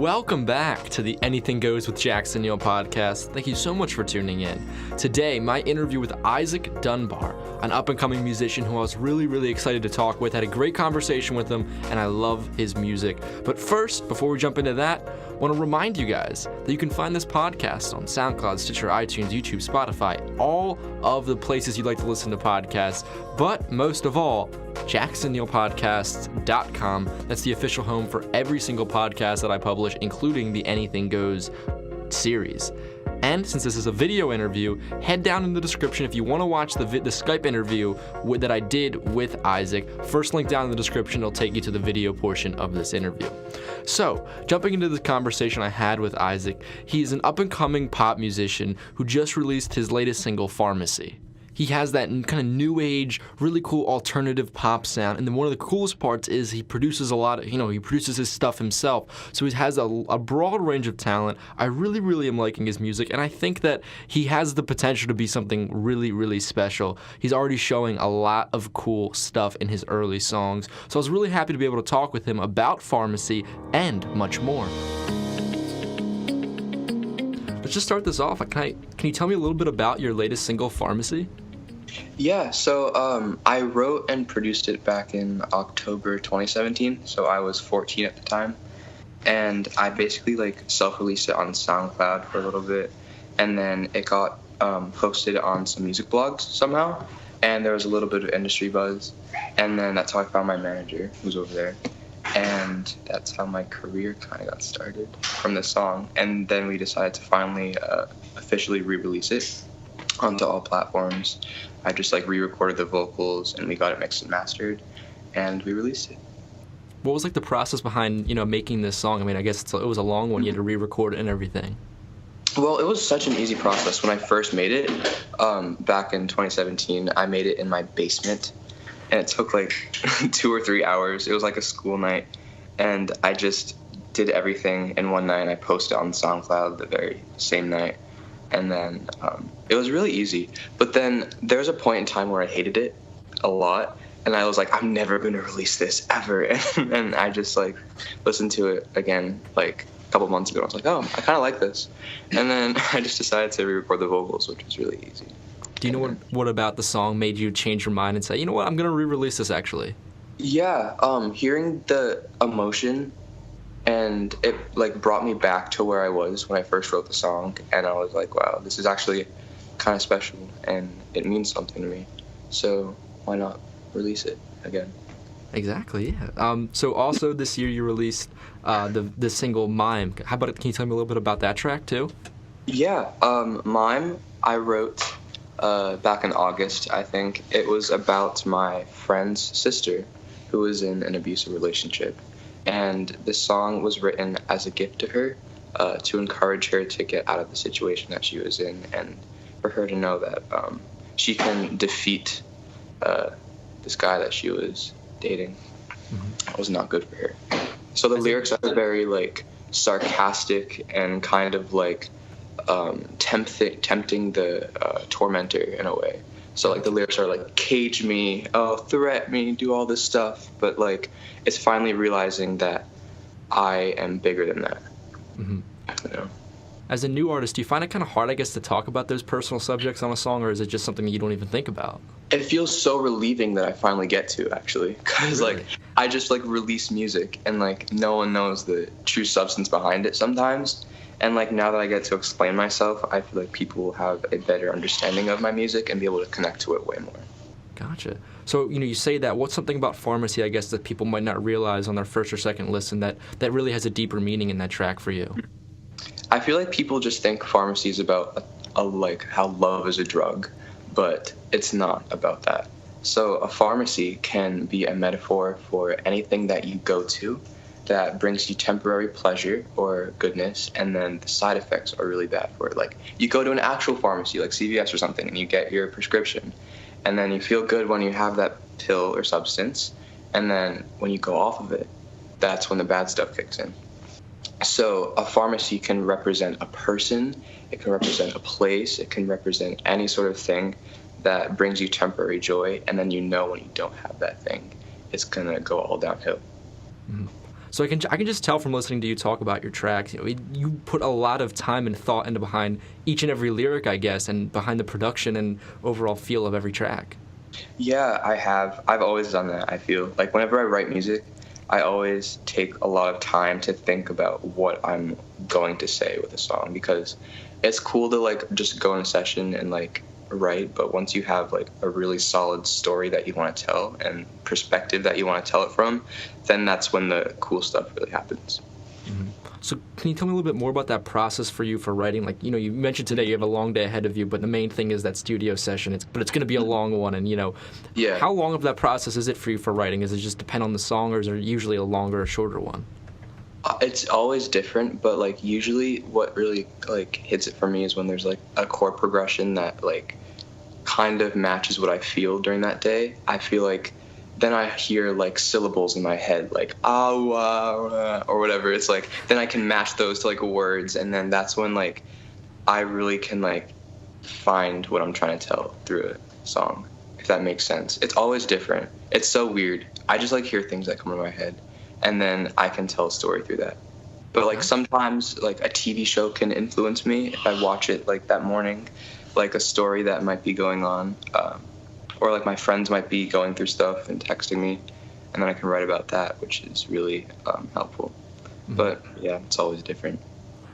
Welcome back to the Anything Goes with Jackson Neill podcast. Thank you so much for tuning in. Today, my interview with Isaac Dunbar, an up-and-coming musician who I was really excited to talk with. Had a great conversation with him, and I love his music. But first, before we jump into that, I want to remind you guys that you can find this podcast on SoundCloud, Stitcher, iTunes, YouTube, Spotify, all of the places you like to listen to podcasts. But most of all, JacksonNeillPodcasts.com. That's the official home for every single podcast that I publish, including the Anything Goes series. And since this is a video interview, head down in the description if you want to watch the Skype interview that I did with Isaac. First link down in the description will take you to the video portion of this interview. So, jumping into the conversation I had with Isaac, he is an up-and-coming pop musician who just released his latest single, Pharmacy. He has that kind of new age, really cool alternative pop sound. And then one of the coolest parts is he produces a lot of, he produces his stuff himself. So he has a broad range of talent. I really am liking his music. And I think that he has the potential to be something really special. He's already showing a lot of cool stuff in his early songs. So I was really happy to be able to talk with him about Pharmacy and much more. Let's just start this off. Can you tell me a little bit about your latest single, Pharmacy? Yeah, so I wrote and produced it back in October 2017, so I was 14 at the time, and I basically self-released it on SoundCloud for a little bit, and then it got posted on some music blogs somehow, and there was a little bit of industry buzz, and then that's how I found my manager, who's over there, and that's how my career kind of got started from this song, and then we decided to finally officially re-release it onto all platforms. I just re-recorded the vocals and we got it mixed and mastered and we released it. What was the process behind making this song? I mean, I guess it was a long one. You had to re-record it and everything. Well, it was such an easy process. When I first made it back in 2017, I made it in my basement and it took 2 or 3 hours. It was like a school night and I just did everything in one night and I posted on SoundCloud the very same night. And then it was really easy. But then there was a point in time where I hated it a lot. And I was like, I'm never going to release this ever. And I just listened to it again a couple months ago. I was like, oh, I kind of like this. And then I just decided to re-record the vocals, which was really easy. Do you know what about the song made you change your mind and say, you know what, I'm going to re-release this actually? Yeah, hearing the emotion and it brought me back to where I was when I first wrote the song, and I was like, wow, this is actually kind of special and it means something to me, so why not release it again? Exactly, yeah. So also this year you released the single Mime. Can you tell me a little bit about that track too? Yeah, Mime I wrote back in August, I think. It was about my friend's sister who was in an abusive relationship. And this song was written as a gift to her, to encourage her to get out of the situation that she was in, and for her to know that she can defeat this guy that she was dating. It was not good for her. So the lyrics are very sarcastic and kind of tempting the tormentor in a way. So the lyrics are cage me, threat me, do all this stuff, but it's finally realizing that I am bigger than that. As a new artist, do you find it kind of hard, I guess, to talk about those personal subjects on a song, or is it just something that you don't even think about? It feels so relieving that I finally get to, actually, because Really? I just release music and no one knows the true substance behind it sometimes. And now that I get to explain myself, I feel like people will have a better understanding of my music and be able to connect to it way more. Gotcha. So, you say that. What's something about Pharmacy, I guess, that people might not realize on their first or second listen that really has a deeper meaning in that track for you? I feel like people just think Pharmacy is about how love is a drug, but it's not about that. So a pharmacy can be a metaphor for anything that you go to that brings you temporary pleasure or goodness, and then the side effects are really bad for it. You go to an actual pharmacy like CVS or something and you get your prescription, and then you feel good when you have that pill or substance, and then when you go off of it, that's when the bad stuff kicks in. So a pharmacy can represent a person, it can represent a place, it can represent any sort of thing that brings you temporary joy, and then when you don't have that thing, it's gonna go all downhill. Mm-hmm. So I can just tell from listening to you talk about your tracks, you put a lot of time and thought into behind each and every lyric, I guess, and behind the production and overall feel of every track. Yeah, I have. I've always done that, I feel. Like, whenever I write music, I always take a lot of time to think about what I'm going to say with a song, because it's cool to, like, just go in a session and, like, write, but once you have, like, a really solid story that you want to tell and perspective that you want to tell it from, then that's when the cool stuff really happens. Mm-hmm. So can you tell me a little bit more about that process for you for writing? Like, you mentioned today you have a long day ahead of you, but the main thing is that studio session. But it's going to be a long one, and Yeah. How long of that process is it for you for writing? Does it just depend on the song, or is there usually a longer or shorter one? It's always different, but, like, usually what really, like, hits it for me is when there's, like, a chord progression that, like, kind of matches what I feel during that day. I feel like then I hear, like, syllables in my head, like, or whatever. It's like, then I can match those to, like, words, and then that's when, like, I really can, like, find what I'm trying to tell through a song, if that makes sense. It's always different. It's so weird. I just, like, hear things that come in my head, and then I can tell a story through that. But, like, sometimes, like, a TV show can influence me if I watch it, like, that morning, like a story that might be going on, or, like, my friends might be going through stuff and texting me, and then I can write about that, which is really helpful. Mm-hmm. But, yeah, it's always different.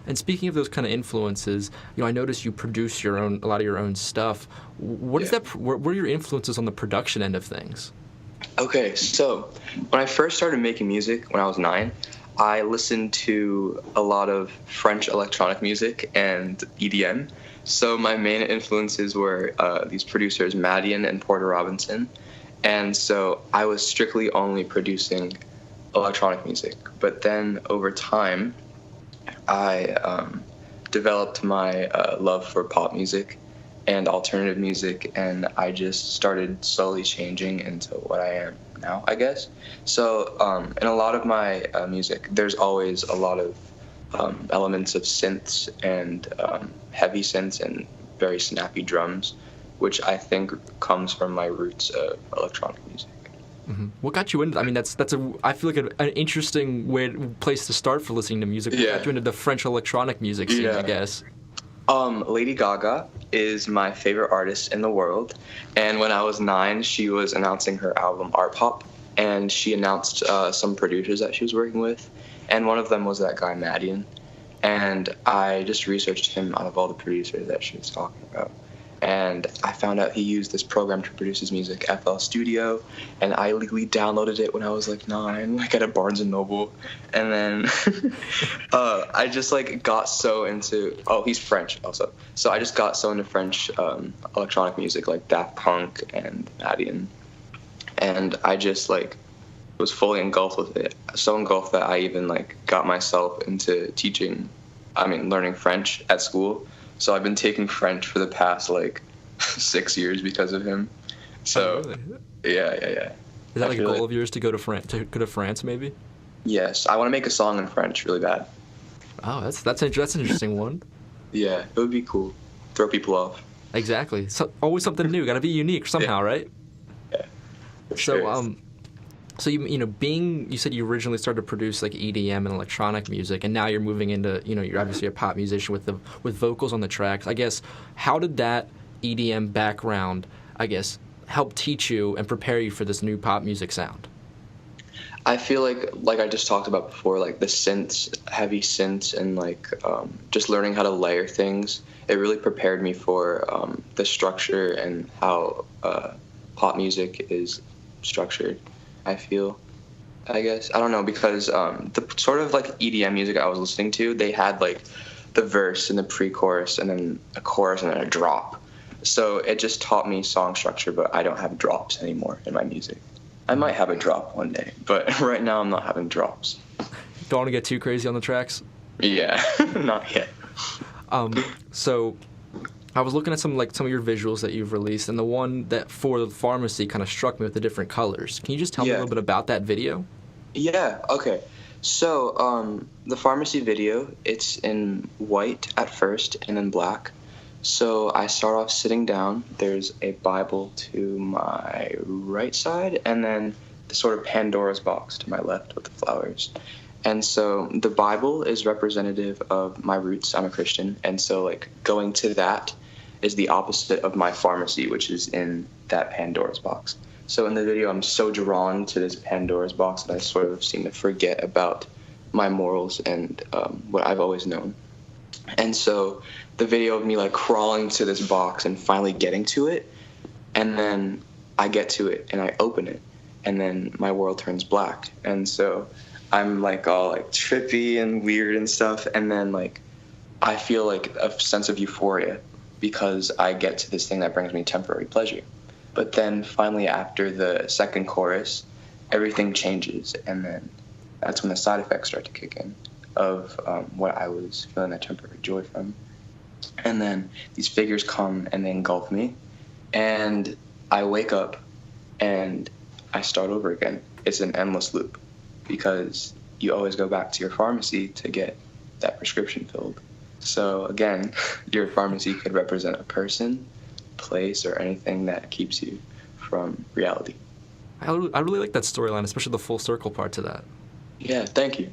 And speaking of those kind of influences, I noticed you produce a lot of your own stuff. What is that? What are your influences on the production end of things? Okay, so when I first started making music when I was 9, I listened to a lot of French electronic music and EDM. So my main influences were these producers, Madian and Porter Robinson. And so I was strictly only producing electronic music. But then over time, I developed my love for pop music and alternative music, and I just started slowly changing into what I am now, I guess. So in a lot of my music, there's always a lot of elements of synths and heavy synths and very snappy drums, which I think comes from my roots of electronic music. Mm-hmm. What got you into? I mean, I feel like an interesting place to start for listening to music. What got you into the French electronic music scene, I guess? Lady Gaga is my favorite artist in the world, and when I was 9, she was announcing her album Art Pop, and she announced some producers that she was working with, and one of them was that guy Madian, and I just researched him out of all the producers that she was talking about. And I found out he used this program to produce his music, FL Studio, and I illegally downloaded it when I was like 9, like at a Barnes & Noble. And then I just like got so into, he's French also. So I just got so into French electronic music like Daft Punk and Madian. And I just like was fully engulfed with it. So engulfed that I even like got myself into learning French at school. So I've been taking French for the past, 6 years because of him. So, really? Yeah. Is that like a goal of yours to go to France, maybe? Yes, I want to make a song in French really bad. Oh, that's an interesting one. Yeah, it would be cool. Throw people off. Exactly. So, always something new. Got to be unique somehow, right? Yeah. So, So you said you originally started to produce like EDM and electronic music, and now you're moving into you're obviously a pop musician with vocals on the tracks. I guess how did that EDM background help teach you and prepare you for this new pop music sound? I feel like I just talked about before, like the synths, heavy synths, and just learning how to layer things. It really prepared me for the structure and how pop music is structured. I feel, I guess. I don't know, because the sort of like EDM music I was listening to, they had like the verse and the pre-chorus and then a chorus and then a drop. So it just taught me song structure, but I don't have drops anymore in my music. I might have a drop one day, but right now I'm not having drops. Don't want to get too crazy on the tracks? Yeah, not yet. So I was looking at some of your visuals that you've released, and the one that for the pharmacy kind of struck me with the different colors. Can you just tell me a little bit about that video? Yeah, okay. So the pharmacy video, it's in white at first and then black. So I start off sitting down. There's a Bible to my right side, and then the sort of Pandora's box to my left with the flowers. And so the Bible is representative of my roots. I'm a Christian. And so like going to that is the opposite of my pharmacy, which is in that Pandora's box. So in the video, I'm so drawn to this Pandora's box that I sort of seem to forget about my morals and what I've always known. And so the video of me like crawling to this box and finally getting to it, and then I get to it and I open it, and then my world turns black. And so I'm like all like trippy and weird and stuff, and then like I feel like a sense of euphoria because I get to this thing that brings me temporary pleasure. But then finally after the second chorus, everything changes, and then that's when the side effects start to kick in of what I was feeling that temporary joy from. And then these figures come and they engulf me, and I wake up and I start over again. It's an endless loop because you always go back to your pharmacy to get that prescription filled. So again, your pharmacy could represent a person, place, or anything that keeps you from reality. I really like that storyline, especially the full circle part to that. Yeah, thank you.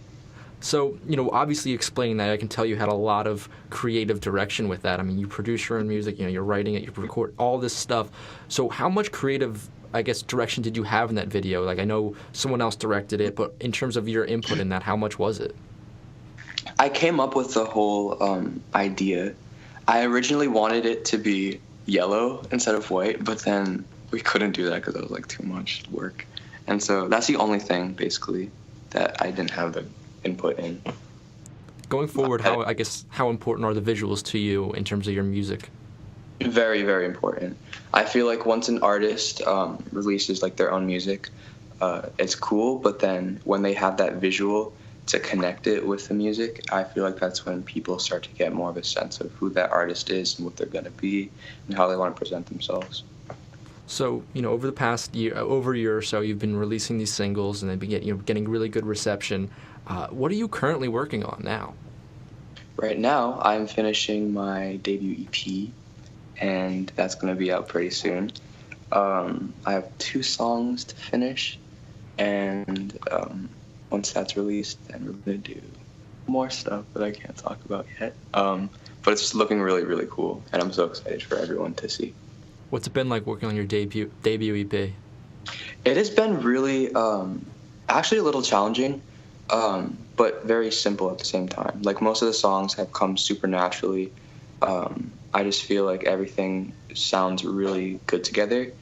So, obviously explaining that, I can tell you had a lot of creative direction with that. I mean, you produce your own music, you're writing it, you record all this stuff. So how much creative, I guess, direction did you have in that video? Like, I know someone else directed it, but in terms of your input in that, how much was it? I came up with the whole idea. I originally wanted it to be yellow instead of white, but then we couldn't do that because it was like too much work. And so that's the only thing, basically, that I didn't have the input in. Going forward, how important are the visuals to you in terms of your music? Very, very important. I feel like once an artist releases like their own music, it's cool, but then when they have that visual to connect it with the music, I feel like that's when people start to get more of a sense of who that artist is and what they're going to be and how they want to present themselves. So, over the past year, over a year or so, you've been releasing these singles and they've been getting really good reception. What are you currently working on now? Right now, I'm finishing my debut EP, and that's going to be out pretty soon. I have 2 songs to finish, and once that's released, then we're going to do more stuff that I can't talk about yet. But it's just looking really, really cool, and I'm so excited for everyone to see. What's it been like working on your debut EP? It has been really, actually a little challenging, but very simple at the same time. Like, most of the songs have come super naturally. I just feel like everything sounds really good together,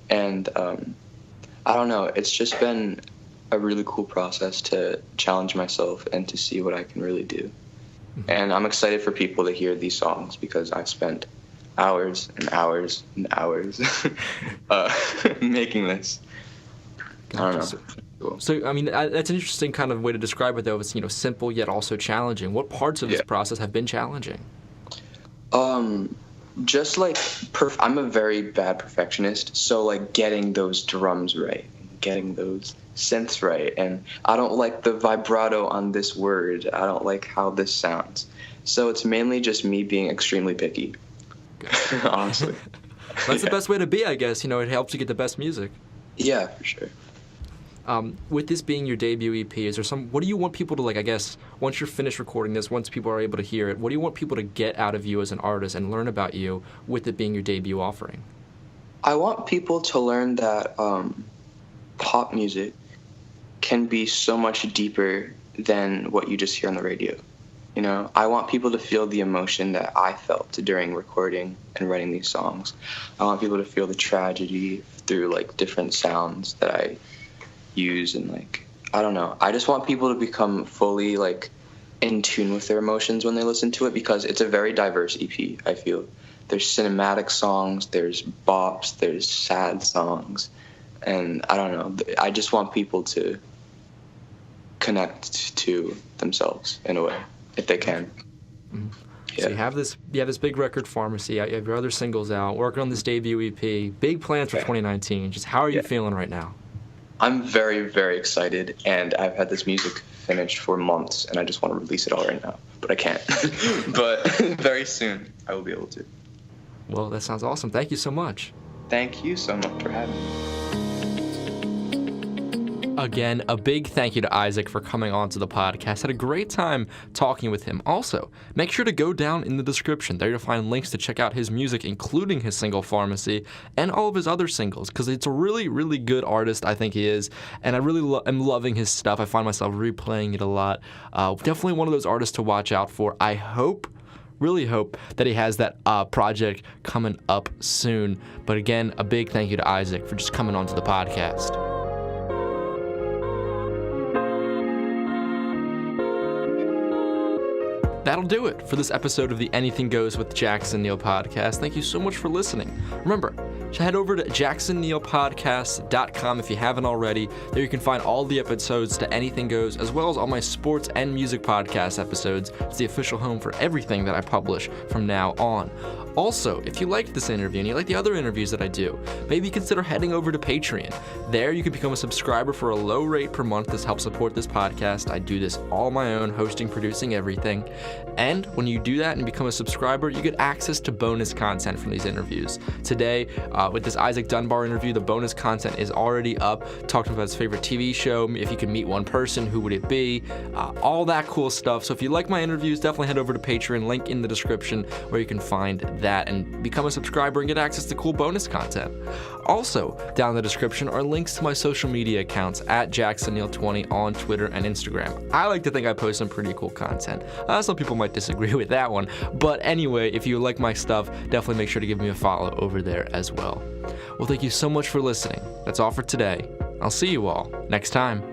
and I don't know, it's just been a really cool process to challenge myself and to see what I can really do. Mm-hmm. And I'm excited for people to hear these songs because I've spent hours and hours and hours making this. I don't know. Cool. So, I mean, that's an interesting kind of way to describe it, though. It's, simple yet also challenging. What parts of this process have been challenging? Just like, I'm a very bad perfectionist, so like getting those drums right, getting those synths right, and I don't like the vibrato on this word. I don't like how this sounds. So it's mainly just me being extremely picky, honestly. That's the best way to be, I guess. It helps you get the best music. Yeah, for sure. With this being your debut EP, what do you want people to, like, I guess, once you're finished recording this, once people are able to hear it, what do you want people to get out of you as an artist and learn about you with it being your debut offering? I want people to learn that pop music can be so much deeper than what you just hear on the radio. I want people to feel the emotion that I felt during recording and writing these songs. I want people to feel the tragedy through, like, different sounds that I use, and, like, I don't know. I just want people to become fully, like, in tune with their emotions when they listen to it, because it's a very diverse EP, I feel. There's cinematic songs, there's bops, there's sad songs, and I don't know. I just want people to connect to themselves in a way, if they can. Mm-hmm. Yeah. So you have this big record, Pharmacy. You have your other singles out, working on this debut EP. Big plans for 2019. Just how are you feeling right now? I'm very, very excited, and I've had this music finished for months, and I just want to release it all right now, but I can't. But very soon, I will be able to. Well, that sounds awesome. Thank you so much. Thank you so much for having me. Again, a big thank you to Isaac for coming on to the podcast. Had a great time talking with him. Also, make sure to go down in the description. There you'll find links to check out his music, including his single Pharmacy and all of his other singles, because it's a really, really good artist, I think he is, and I really am loving his stuff. I find myself replaying it a lot. Definitely one of those artists to watch out for. I really hope that he has that project coming up soon. But again, a big thank you to Isaac for just coming on to the podcast. That'll do it for this episode of the Anything Goes with Jackson Neill podcast. Thank you so much for listening. Remember, head over to jacksonneillpodcast.com if you haven't already. There you can find all the episodes to Anything Goes, as well as all my sports and music podcast episodes. It's the official home for everything that I publish from now on. Also, if you liked this interview and you like the other interviews that I do, maybe consider heading over to Patreon. There you can become a subscriber for a low rate per month. This helps support this podcast. I do this all my own, hosting, producing, everything. And when you do that and become a subscriber, you get access to bonus content from these interviews. Today, with this Isaac Dunbar interview, the bonus content is already up, talking about his favorite TV show, if he could meet one person, who would it be, all that cool stuff. So if you like my interviews, definitely head over to Patreon, link in the description where you can find that and become a subscriber and get access to cool bonus content. Also, down in the description are links to my social media accounts at JacksonNeill20 on Twitter and Instagram. I like to think I post some pretty cool content. Some people might disagree with that one, but anyway, if you like my stuff, definitely make sure to give me a follow over there as well. Well, thank you so much for listening. That's all for today. I'll see you all next time.